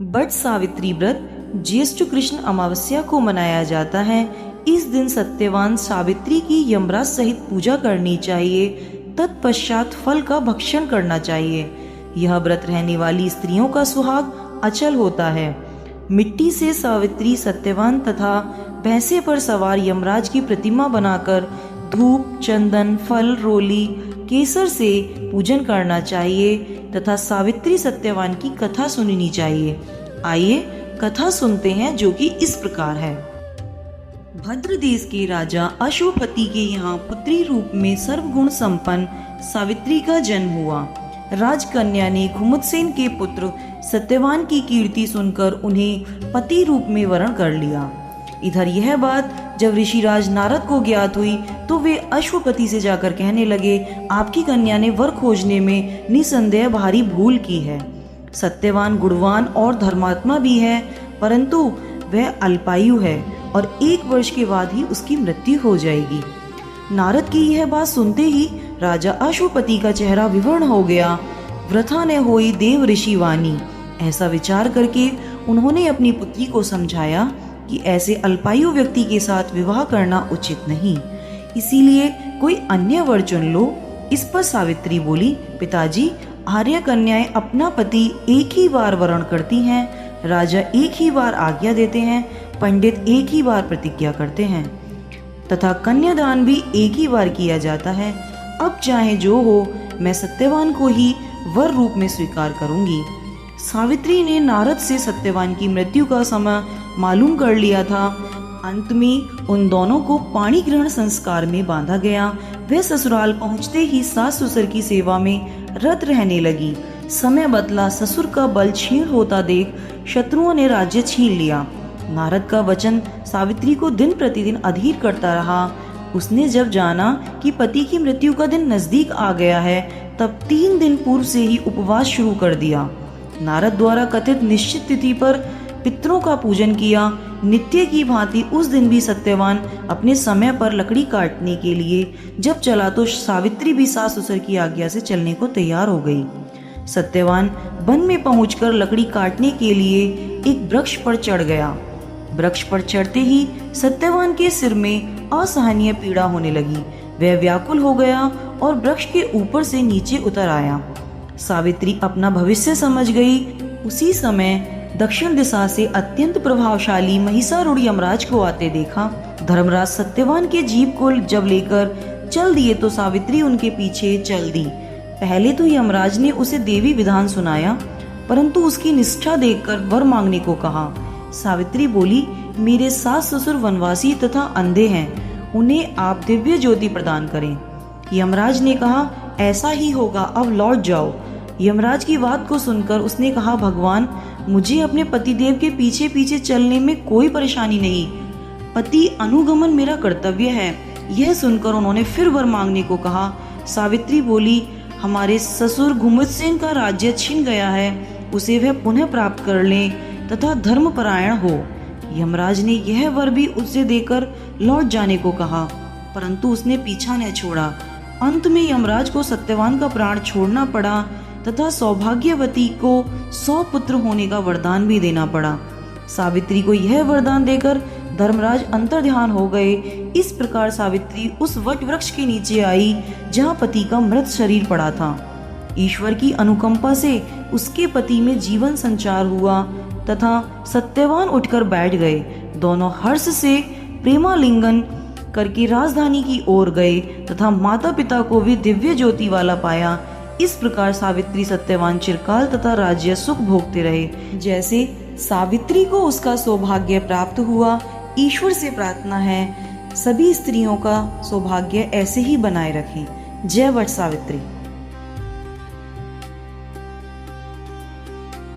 But Savitri व्रत ज्येष्ठ कृष्ण अमावस्या को मनाया जाता है। इस दिन सत्यवान सावित्री की यमराज सहित पूजा करनी चाहिए। तत्पश्चात फल का भक्षण करना चाहिए। यह व्रत रहने वाली स्त्रियों का सुहाग अचल होता है। मिट्टी से सावित्री, सत्यवान तथा भैंसे पर सवार यमराज की प्रतिमा बनाकर धूप, चंदन, फल, रोली, केसर से पूजन करना चाहिए तथा सावित्री सत्यवान की कथा सुननी चाहिए। आइए कथा सुनते हैं, जो कि इस प्रकार है। भद्र देश के राजा अश्वपति के यहाँ पुत्री रूप में सर्वगुण संपन्न सावित्री का जन्म हुआ। राजकन्या ने घुमुदसेन के पुत्र सत्यवान की कीर्ति सुनकर उन्हें पति रूप में वरण कर लिया। इधर यह बात जब ऋषिराज नारद को ज्ञात हुई तो वे अश्वपति से जाकर कहने लगे, आपकी कन्या ने वर खोजने में निसंदेह भारी भूल की है। सत्यवान गुणवान और धर्मात्मा भी है, परंतु वह अल्पायु है और 1 वर्ष के बाद ही उसकी मृत्यु हो जाएगी। नारद की यह बात सुनते ही राजा अश्वपति का चेहरा विवर्ण हो गया। वृथा न होई देव ऋषि वाणी। ऐसा विचार करके उन्होंने अपनी पुत्री को समझाया कि ऐसे अल्पायु व्यक्ति के साथ विवाह करना उचित नहीं, इसीलिए कोई अन्य वर चुन लो। इस पर सावित्री बोली, पिताजी, आर्य कन्याएं अपना पति एक ही बार वरण करती हैं, राजा एक ही बार आज्ञा देते हैं, पंडित एक ही बार प्रतिज्ञा करते हैं तथा कन्यादान भी एक ही बार किया जाता है। अब चाहे जो हो, मैं सत्यवान को ही वर रूप में स्वीकार करूंगी। सावित्री ने नारद से सत्यवान की मृत्यु का समय मालूम कर लिया था। अंत में उन दोनों को पाणी ग्रहण संस्कार में बांधा गया। वे ससुराल पहुंचते ही सास ससुर की सेवा में रत रहने लगी। समय बदला, ससुर का बल क्षीण होता देख शत्रुओं ने राज्य छीन लिया। नारद का वचन सावित्री को दिन प्रतिदिन अधीर करता रहा। उसने जब जाना कि पति की मृत्यु का दिन नजदीक आ गया है, तब 3 दिन पूर्व से ही उपवास शुरू कर दिया। नारद द्वारा कथित निश्चित तिथि पर पितरों का पूजन किया। नित्य की भांति उस दिन भी सत्यवान अपने समय पर लकड़ी काटने के लिए जब चला तो सावित्री भी सास ससुर की आज्ञा से चलने को तैयार हो गई। सत्यवान वन में पहुंचकर लकड़ी काटने के लिए एक वृक्ष पर चढ़ गया। वृक्ष पर चढ़ते ही सत्यवान के सिर में असहनीय पीड़ा होने लगी। वह व्याकुल हो गया और वृक्ष के ऊपर से नीचे उतर आया। सावित्री अपना भविष्य समझ गई। उसी समय दक्षिण दिशा से अत्यंत प्रभावशाली महिषारूढ़ यमराज को आते देखा। धर्मराज सत्यवान के जीप को जब लेकर चल दिए तो सावित्री उनके पीछे चल दी। पहले तो यमराज ने उसे देवी विधान सुनाया, परंतु उसकी निष्ठा देखकर वर मांगने को कहा। सावित्री बोली, मेरे सास ससुर वनवासी तथा अंधे हैं, उन्हें आप दिव्य ज्योति प्रदान करें। यमराज ने कहा, ऐसा ही होगा, अब लौट जाओ। यमराज की बात को सुनकर उसने कहा, भगवान, मुझे अपने पतिदेव के पीछे पीछे चलने में कोई परेशानी नहीं, पति अनुगमन मेरा कर्तव्य है। यह सुनकर उन्होंने फिर वर मांगने को कहा। सावित्री बोली, हमारे ससुर घुमुदसेन का राज्य छिन गया है, उसे वह पुनः प्राप्त कर लें तथा धर्मपरायण हो। यमराज ने यह वर भी उसे देकर लौट जाने को कहा, परंतु उसने पीछा न छोड़ा। अंत में यमराज को सत्यवान का प्राण छोड़ना पड़ा तथा सौभाग्यवती को 100 पुत्र होने का वरदान भी देना पड़ा। सावित्री को यह वरदान देकर धर्मराज अंतर्ध्यान हो गए। इस प्रकार सावित्री उस वट वृक्ष के नीचे आई जहाँ पति का मृत शरीर पड़ा था। ईश्वर की अनुकंपा से उसके पति में जीवन संचार हुआ तथा सत्यवान उठकर बैठ गए। दोनों हर्ष से प्रेमालिंगन करके राजधानी की ओर गए तथा माता पिता को भी दिव्य ज्योति वाला पाया। इस प्रकार सावित्री सत्यवान चिरकाल तथा राज्य सुख भोगते रहे। जैसे सावित्री को उसका सौभाग्य प्राप्त हुआ, ईश्वर से प्रार्थना है सभी स्त्रियों का सौभाग्य ऐसे ही बनाए रखें। जय वट सावित्री।